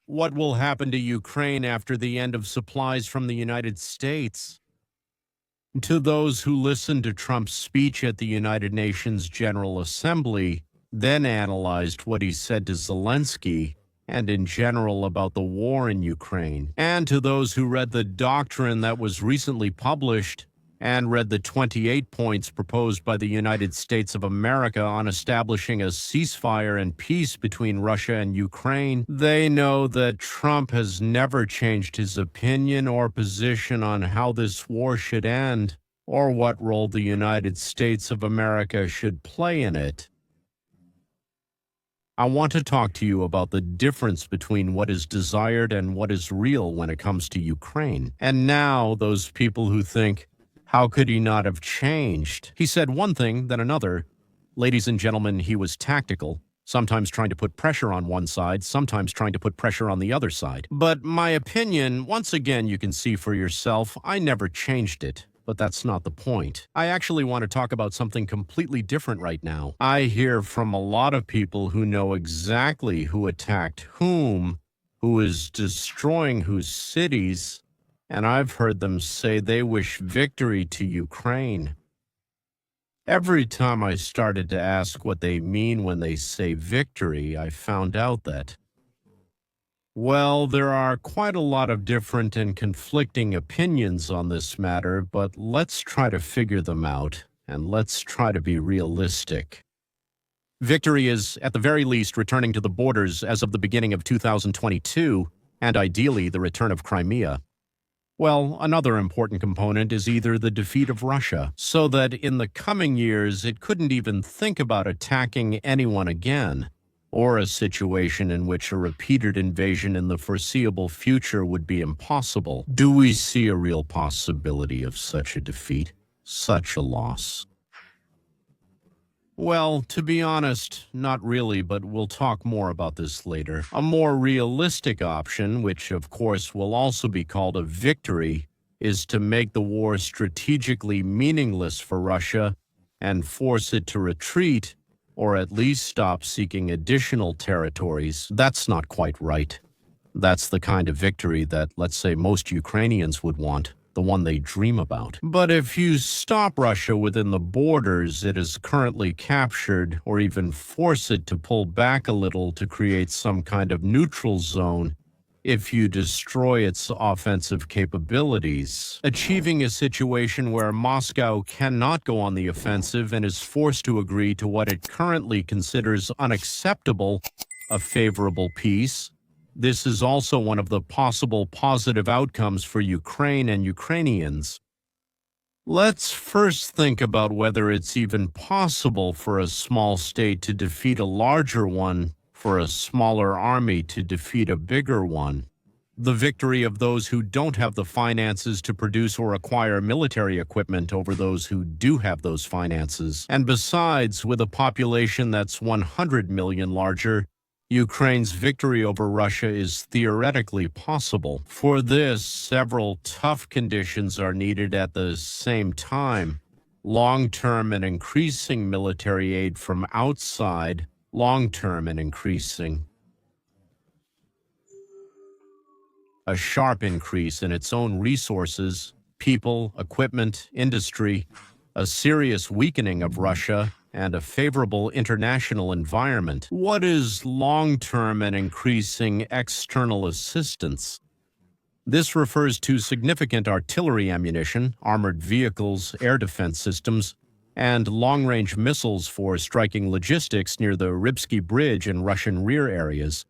What will happen to Ukraine after the end of supplies from the United States? To those who listened to Trump's speech at the United Nations General Assembly, then analyzed what he said to Zelensky and in general about the war in Ukraine, and to those who read the doctrine that was recently published and read the 28 points proposed by the United States of America on establishing a ceasefire and peace between Russia and Ukraine, they know that Trump has never changed his opinion or position on how this war should end or what role the United States of America should play in it. I want to talk to you about the difference between what is desired and what is real when it comes to Ukraine. And now, those people who think, how could he not have changed? He said one thing, then another. Ladies and gentlemen, he was tactical, sometimes trying to put pressure on one side, sometimes trying to put pressure on the other side. But my opinion, once again, you can see for yourself, I never changed it. But that's not the point. I actually want to talk about something completely different right now. I hear from a lot of people who know exactly who attacked whom, who is destroying whose cities, and I've heard them say they wish victory to Ukraine. Every time I started to ask what they mean when they say victory, I found out that, well, there are quite a lot of different and conflicting opinions on this matter, but let's try to figure them out, and let's try to be realistic. Victory is, at the very least, returning to the borders as of the beginning of 2022, and ideally the return of Crimea. Well, another important component is either the defeat of Russia, so that in the coming years it couldn't even think about attacking anyone again, or a situation in which a repeated invasion in the foreseeable future would be impossible. Do we see a real possibility of such a defeat, such a loss? Well, to be honest, not really, but we'll talk more about this later. A more realistic option, which of course will also be called a victory, is to make the war strategically meaningless for Russia and force it to retreat, or at least stop seeking additional territories. That's not quite right. That's the kind of victory that, let's say, most Ukrainians would want, the one they dream about. But if you stop Russia within the borders it is currently captured, or even force it to pull back a little to create some kind of neutral zone, if you destroy its offensive capabilities, achieving a situation where Moscow cannot go on the offensive and is forced to agree to what it currently considers unacceptable, a favorable peace. This is also one of the possible positive outcomes for Ukraine and Ukrainians. Let's first think about whether it's even possible for a small state to defeat a larger one, for a smaller army to defeat a bigger one. The victory of those who don't have the finances to produce or acquire military equipment over those who do have those finances. And besides, with a population that's 100 million larger, Ukraine's victory over Russia is theoretically possible. For this, several tough conditions are needed at the same time. Long-term and increasing military aid from outside, long-term and increasing. A sharp increase in its own resources, people, equipment, industry, a serious weakening of Russia, and a favorable international environment. What is long-term and increasing external assistance? This refers to significant artillery ammunition, armored vehicles, air defense systems, and long-range missiles for striking logistics near the Rybsky Bridge and Russian rear areas.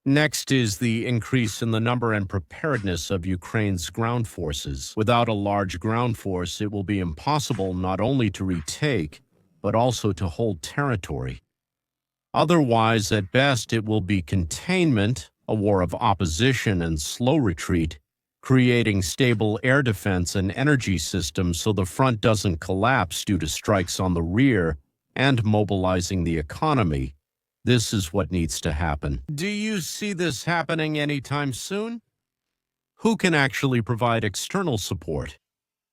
Next is the increase in the number and preparedness of Ukraine's ground forces. Without a large ground force, it will be impossible not only to retake, but also to hold territory. Otherwise, at best, it will be containment, a war of opposition and slow retreat, creating stable air defense and energy systems so the front doesn't collapse due to strikes on the rear, and mobilizing the economy. This is what needs to happen. Do you see this happening anytime soon? Who can actually provide external support?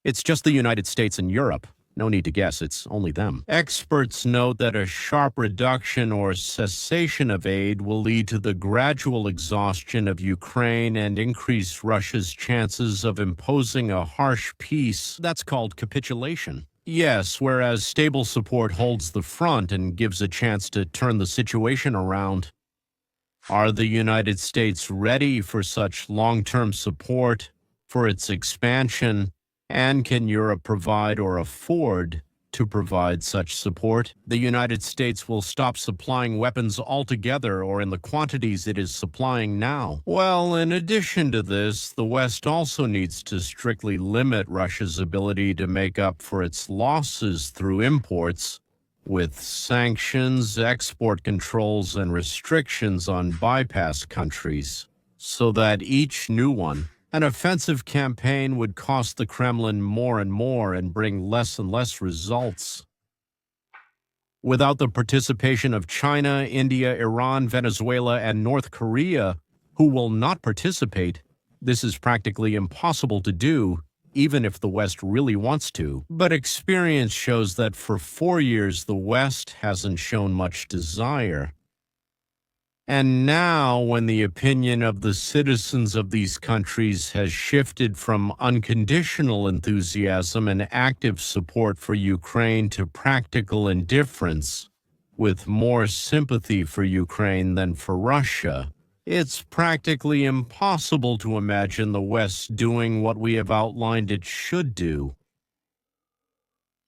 It's just the United States and Europe. No need to guess, it's only them. Experts note that a sharp reduction or cessation of aid will lead to the gradual exhaustion of Ukraine and increase Russia's chances of imposing a harsh peace. That's called capitulation. Yes, whereas stable support holds the front and gives a chance to turn the situation around. Are the United States ready for such long-term support for its expansion? And can Europe provide or afford to provide such support? The United States will stop supplying weapons altogether or in the quantities it is supplying now. Well, in addition to this, the West also needs to strictly limit Russia's ability to make up for its losses through imports, with sanctions, export controls, and restrictions on bypass countries, so that each new one, an offensive campaign, would cost the Kremlin more and more and bring less and less results. Without the participation of China, India, Iran, Venezuela, and North Korea, who will not participate, this is practically impossible to do, even if the West really wants to. But experience shows that for 4 years the West hasn't shown much desire. And now, when the opinion of the citizens of these countries has shifted from unconditional enthusiasm and active support for Ukraine to practical indifference, with more sympathy for Ukraine than for Russia, it's practically impossible to imagine the West doing what we have outlined it should do.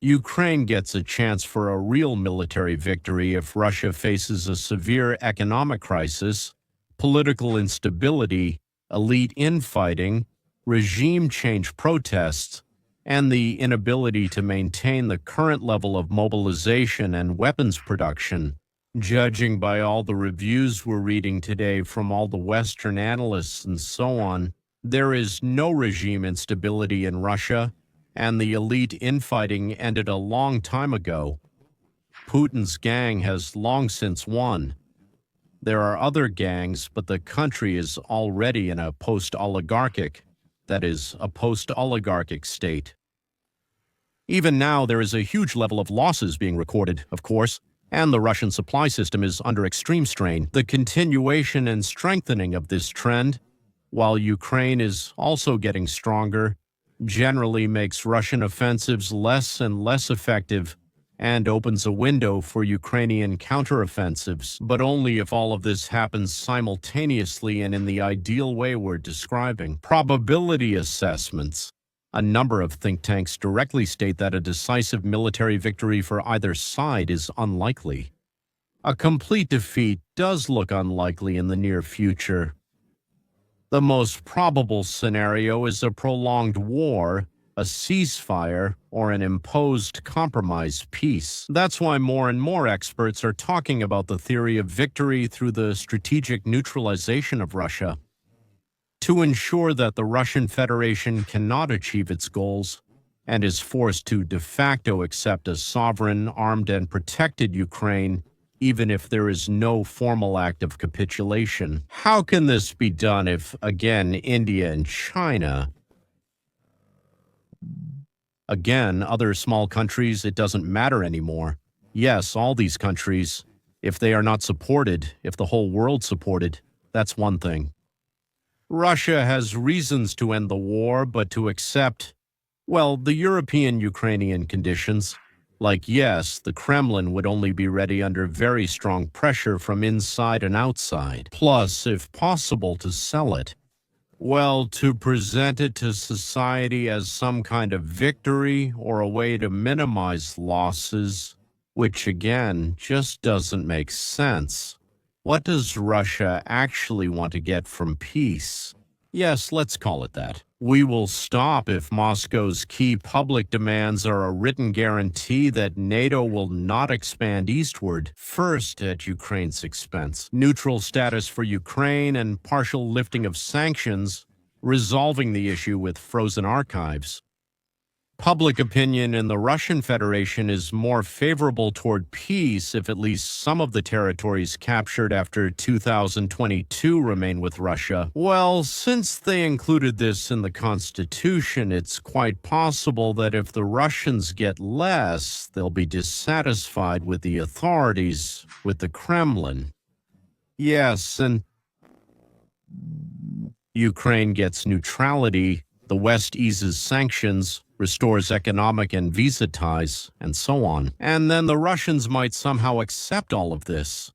Ukraine gets a chance for a real military victory if Russia faces a severe economic crisis, political instability, elite infighting, regime change protests, and the inability to maintain the current level of mobilization and weapons production. Judging by all the reviews we're reading today from all the Western analysts and so on, there is no regime instability in Russia, and the elite infighting ended a long time ago. Putin's gang has long since won. There are other gangs, but the country is already in a post-oligarchic, that is, a post-oligarchic state. Even now, there is a huge level of losses being recorded, of course, and the Russian supply system is under extreme strain. The continuation and strengthening of this trend, while Ukraine is also getting stronger, generally makes Russian offensives less and less effective and opens a window for Ukrainian counteroffensives, but only if all of this happens simultaneously and in the ideal way we're describing. Probability assessments. A number of think tanks directly state that a decisive military victory for either side is unlikely. A complete defeat does look unlikely in the near future. The most probable scenario is a prolonged war, a ceasefire, or an imposed compromise peace. That's why more and more experts are talking about the theory of victory through the strategic neutralization of Russia. To ensure that the Russian Federation cannot achieve its goals and is forced to de facto accept a sovereign, armed, and protected Ukraine, even if there is no formal act of capitulation. How can this be done if, again, India and China, again, other small countries, it doesn't matter anymore? Yes, all these countries, if they are not supported, if the whole world supported, that's one thing. Russia has reasons to end the war, but to accept, well, the European-Ukrainian conditions, like, yes, the Kremlin would only be ready under very strong pressure from inside and outside, plus, if possible, to sell it. Well, to present it to society as some kind of victory or a way to minimize losses, which, again, just doesn't make sense. What does Russia actually want to get from peace? Yes, let's call it that. We will stop if Moscow's key public demands are a written guarantee that NATO will not expand eastward, first at Ukraine's expense, neutral status for Ukraine, and partial lifting of sanctions, resolving the issue with frozen archives. Public opinion in the Russian Federation is more favorable toward peace if at least some of the territories captured after 2022 remain with Russia. Well, since they included this in the Constitution, it's quite possible that if the Russians get less, they'll be dissatisfied with the authorities, with the Kremlin. Yes, and Ukraine gets neutrality, the West eases sanctions, restores economic and visa ties, and so on. And then the Russians might somehow accept all of this.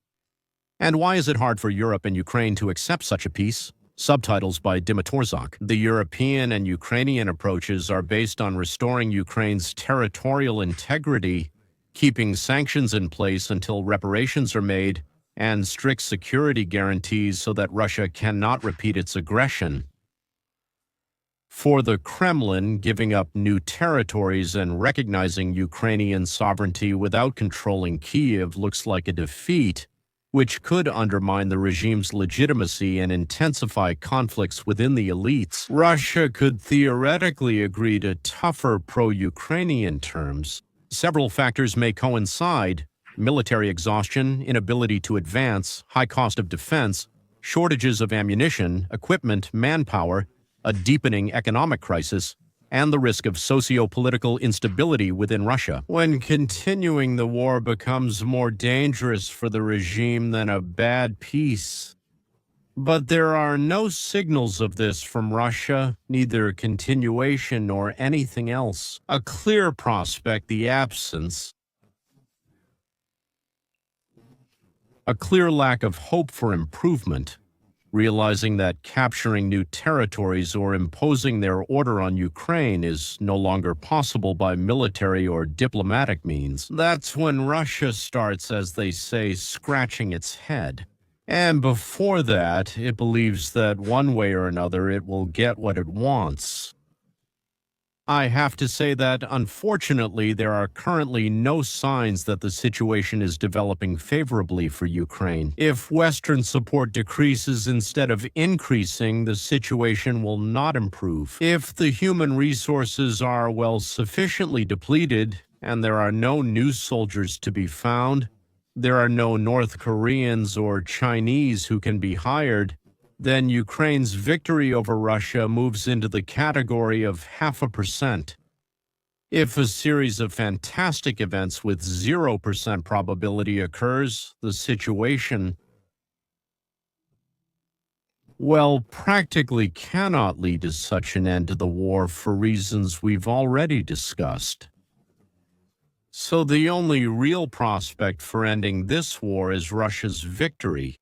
And why is it hard for Europe and Ukraine to accept such a peace? Subtitles by Dimitrorzak. The European and Ukrainian approaches are based on restoring Ukraine's territorial integrity, keeping sanctions in place until reparations are made, and strict security guarantees so that Russia cannot repeat its aggression. For the Kremlin, giving up new territories and recognizing Ukrainian sovereignty without controlling Kyiv looks like a defeat, which could undermine the regime's legitimacy and intensify conflicts within the elites. Russia could theoretically agree to tougher pro-Ukrainian terms. Several factors may coincide: military exhaustion, inability to advance, high cost of defense, shortages of ammunition, equipment, manpower, a deepening economic crisis, and the risk of socio-political instability within Russia. When continuing the war becomes more dangerous for the regime than a bad peace. But there are no signals of this from Russia, neither continuation nor anything else. A clear prospect, the absence. A clear lack of hope for improvement. Realizing that capturing new territories or imposing their order on Ukraine is no longer possible by military or diplomatic means. That's when Russia starts, as they say, scratching its head. And before that, it believes that one way or another it will get what it wants. I have to say that, unfortunately, there are currently no signs that the situation is developing favorably for Ukraine. If Western support decreases instead of increasing, the situation will not improve. If the human resources are, well, sufficiently depleted, and there are no new soldiers to be found, there are no North Koreans or Chinese who can be hired, then Ukraine's victory over Russia moves into the category of 0.5%. If a series of fantastic events with 0% probability occurs, the situation, well, practically cannot lead to such an end to the war for reasons we've already discussed. So the only real prospect for ending this war is Russia's victory.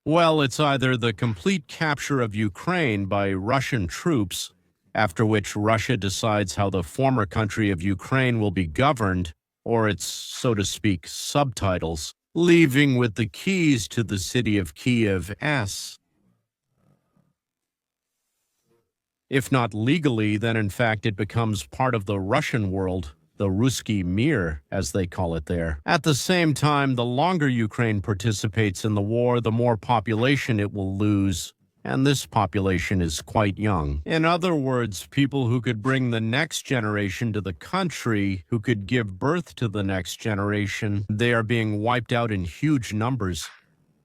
Well, it's either the complete capture of Ukraine by Russian troops, after which Russia decides how the former country of Ukraine will be governed, or its, so to speak, subtitles, leaving with the keys to the city of Kyiv. If not legally, then in fact it becomes part of the Russian world, the Ruski Mir, as they call it there. At the same time, the longer Ukraine participates in the war, the more population it will lose, and this population is quite young. In other words, people who could bring the next generation to the country, who could give birth to the next generation, they are being wiped out in huge numbers.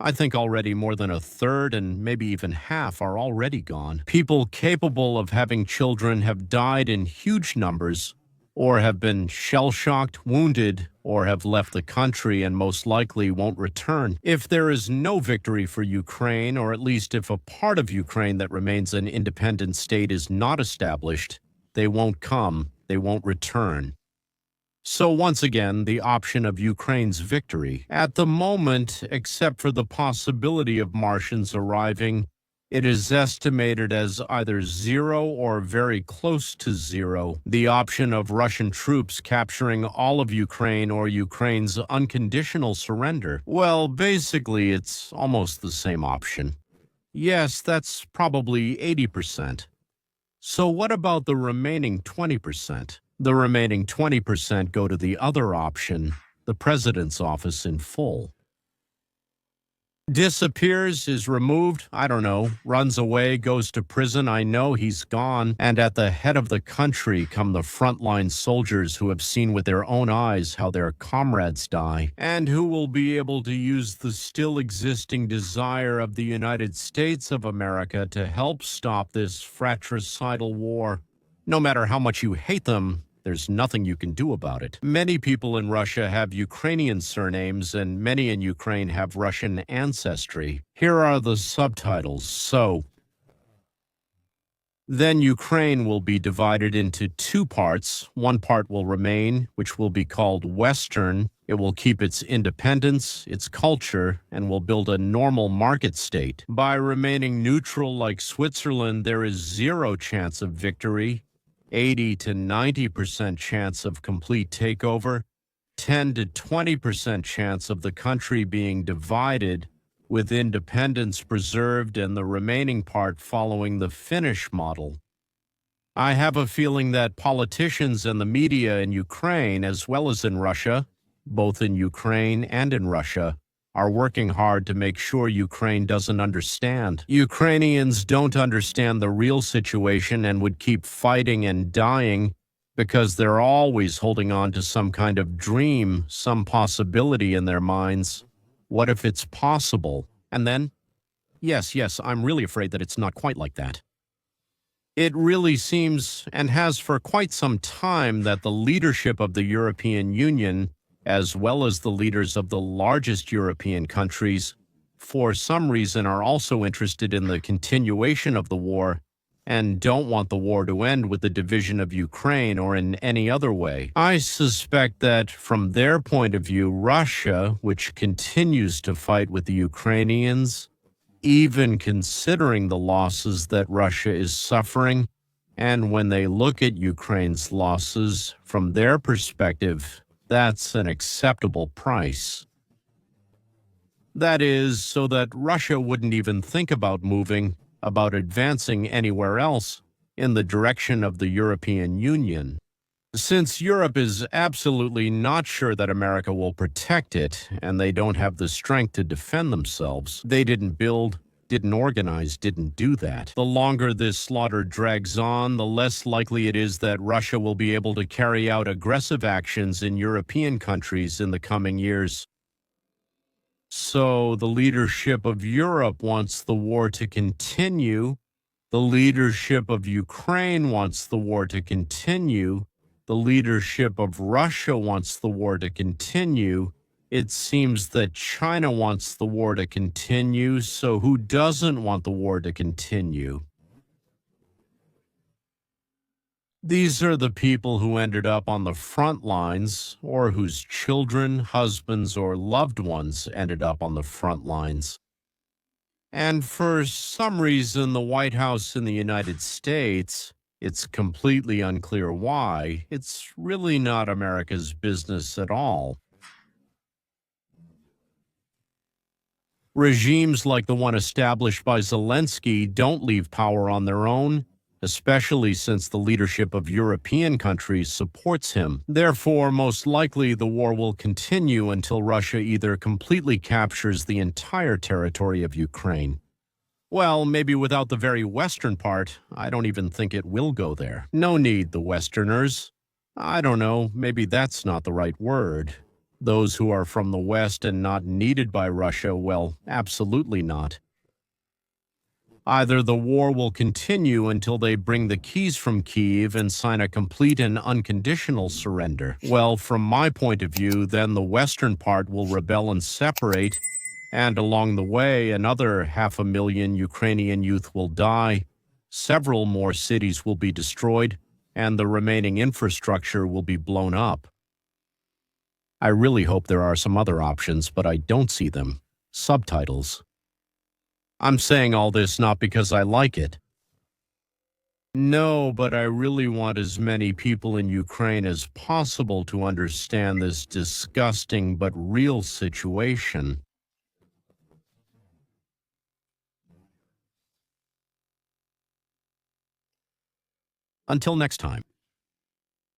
I think already more than a third and maybe even half are already gone. People capable of having children have died in huge numbers, or have been shell-shocked, wounded, or have left the country and most likely won't return. If there is no victory for Ukraine, or at least if a part of Ukraine that remains an independent state is not established, they won't come, they won't return. So once again, the option of Ukraine's victory. At the moment, except for the possibility of Martians arriving, it is estimated as either 0 or very close to 0. The option of Russian troops capturing all of Ukraine or Ukraine's unconditional surrender. Well, basically, it's almost the same option. Yes, that's probably 80%. So what about the remaining 20%? The remaining 20% go to the other option, the president's office in full. Disappears, is removed, I don't know, runs away, goes to prison, I know he's gone. And at the head of the country come the frontline soldiers who have seen with their own eyes how their comrades die, and who will be able to use the still existing desire of the United States of America to help stop this fratricidal war. No matter how much you hate them, there's nothing you can do about it. Many people in Russia have Ukrainian surnames, and many in Ukraine have Russian ancestry. Here are the subtitles. So, then Ukraine will be divided into two parts. One part will remain, which will be called Western. It will keep its independence, its culture, and will build a normal market state. By remaining neutral like Switzerland, there is zero chance of victory. 80 to 90% chance of complete takeover, 10 to 20% chance of the country being divided, with independence preserved and the remaining part following the Finnish model. I have a feeling that politicians and the media in Ukraine, as well as in Russia, both in Ukraine and in Russia, are working hard to make sure Ukraine doesn't understand. Ukrainians don't understand the real situation and would keep fighting and dying because they're always holding on to some kind of dream, some possibility in their minds. What if it's possible? And then, yes, I'm really afraid that it's not quite like that. It really seems, and has for quite some time, that the leadership of the European Union, as well as the leaders of the largest European countries, for some reason are also interested in the continuation of the war and don't want the war to end with the division of Ukraine or in any other way. I suspect that from their point of view, Russia, which continues to fight with the Ukrainians, even considering the losses that Russia is suffering, and when they look at Ukraine's losses, from their perspective, that's an acceptable price. That is, so that Russia wouldn't even think about moving, about advancing anywhere else in the direction of the European Union. Since Europe is absolutely not sure that America will protect it, and they don't have the strength to defend themselves, they didn't build, didn't organize, didn't do that. The longer this slaughter drags on, the less likely it is that Russia will be able to carry out aggressive actions in European countries in the coming years. So the leadership of Europe wants the war to continue. The leadership of Ukraine wants the war to continue. The leadership of Russia wants the war to continue. It seems that China wants the war to continue, so who doesn't want the war to continue? These are the people who ended up on the front lines, or whose children, husbands, or loved ones ended up on the front lines. And for some reason, the White House in the United States, it's completely unclear why, it's really not America's business at all. Regimes like the one established by Zelensky don't leave power on their own, especially since the leadership of European countries supports him. Therefore, most likely the war will continue until Russia either completely captures the entire territory of Ukraine. Well, maybe without the very western part, I don't even think it will go there. No need, the Westerners. I don't know, maybe that's not the right word. Those who are from the West and not needed by Russia, well, absolutely not. Either the war will continue until they bring the keys from Kyiv and sign a complete and unconditional surrender. Well, from my point of view, then the western part will rebel and separate, and along the way, another 500,000 Ukrainian youth will die, several more cities will be destroyed, and the remaining infrastructure will be blown up. I really hope there are some other options, but I don't see them. Subtitles. I'm saying all this not because I like it. No, but I really want as many people in Ukraine as possible to understand this disgusting but real situation. Until next time.